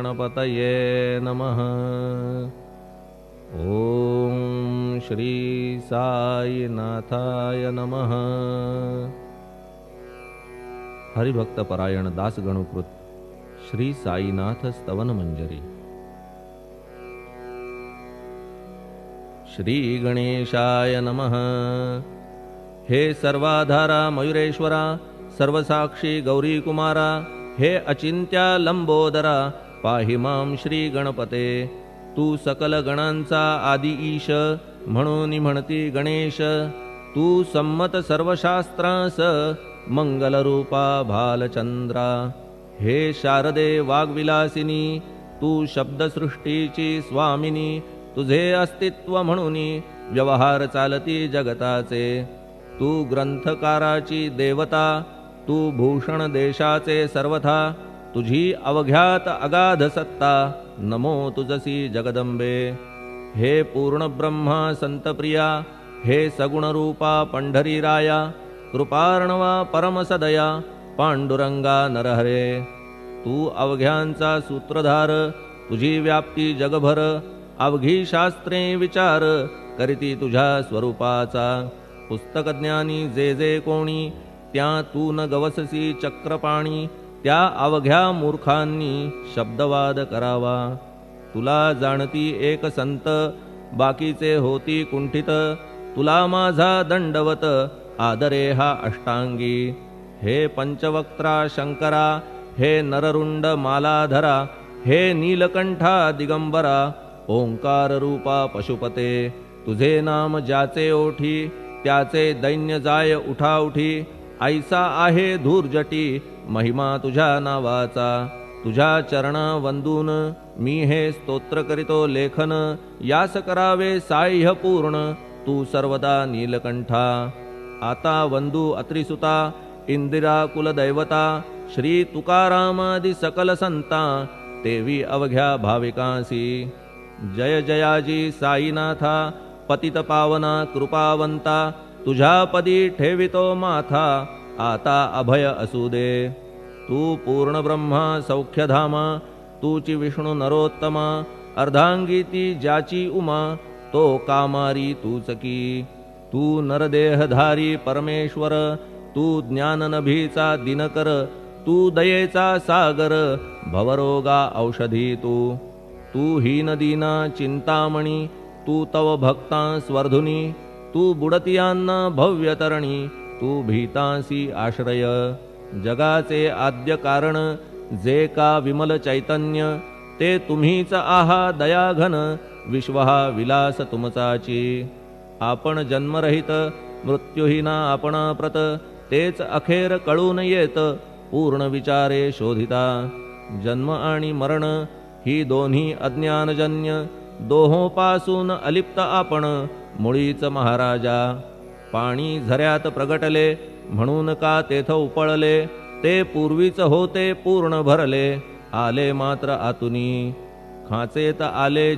गणपतये नमः। ओम श्री साईनाथाय नमः। हरिभक्त परायण दास गणुकृत श्री साईनाथ स्तवन मंजरी। श्री गणेशाय नमः। हे सर्वाधारा मयुरेश्वरा, सर्वसाक्षी गौरी कुमारा, हे अचिंत्या लंबोदरा, पाहि मां श्री गणपते। तू सकल गणांचा आदि ईश, म्हणून म्हणती गणेश। तू संमत सर्वशास्त्रांस, मंगलरूपा भालचंद्रा। हे शारदे वाग्विलासिनी, तू शब्दसृष्टीची स्वामिनी। तुझे अस्तित्व म्हणून व्यवहार चालती जगताचे। तू ग्रंथकाराची देवता, तू भूषण देशाचे सर्वथा। तुझी अवघ्यात अगाध सत्ता, नमो तुझसी जगदंबे। हे पूर्ण ब्रह्मा संतप्रिया, हे सगुण रूपा पंढरीराया। कृपार्णवा परमसदया, पांडुरंगा नरहरे। तू अवघ्यांचा सूत्रधार, तुझी व्याप्ती जगभर। अवघी शास्त्रे विचार, करीती तुझ्या स्वरूपाचा। पुस्तकज्ञानी जे जे कोणी, त्या तू न गवससी चक्रपाणी। त्या अवघ्या मूर्खांनी शब्दवाद करावा। तुला जाणती एक संत, बाकीचे होती कुंठित। तुला माझा दंडवत, आदरे हा अष्टांगी। हे पंचवक्त्रा शंकरा, हे नररुंड मालाधरा। हे नीलकंठा दिगंबरा, ओंकार रूपा पशुपते। तुझे नाम ज्याचे ओठी, त्याचे दैन्य जाय उठाउठी। ऐसा आहे धूर्जटी, महिमा तुझ्या नावाचा। तुझ्या चरणा वंदून, मी हे स्तोत्र करीतो लेखन। यास करावे साह्य पूर्ण, तू सर्वदा नीलकंठा। आता वंदू अत्रिसुता, इंदिरा कुलदैवता। श्री तुकारामादि सकल संता, तेवी अवघ्या भाविकांसी। जय जयाजी साईनाथा, पतित पावना कृपावंता। तुझ्या पदी ठेवितो माथा, आता अभय असू दे। तू पूर्ण ब्रह्मा सौख्यधामा, तूची विष्णू नरोत्तमा। अर्धांगी ती ज्याची उमा, तो कामारी तूच की। तू नरदेहधारी परमेश्वर, तू ज्ञाननभीचा दिनकर। तू दयेचा सागर, भवरोगा औषधी तू। तू हीनदीना चिंतामणी, तू तव भक्तां स्वर्धुनी। तू बुडतियांना भव्यतरणी, तू भीतांसी आश्रय। जगाचे आद्य कारण, जे का विमल चैतन्य। ते तुम्हीच आहा दयाघन, विश्व हा विलास तुमचाची। आपण जन्मरहित, मृत्युहीना आपणा प्रत। तेच अखेर कळून येत, पूर्ण विचारे शोधिता। जन्म आणि मरण, ही दोन्ही अज्ञानजन्य। दोहोपासून अलिप्त आपण, मुळीच महाराजा। पाणी झऱ्यात प्रगटले, म्हणून का तेथ उपळले। ते पूर्वीच होते पूर्ण भरले, आले मात्र आतुनी। खाचेत आले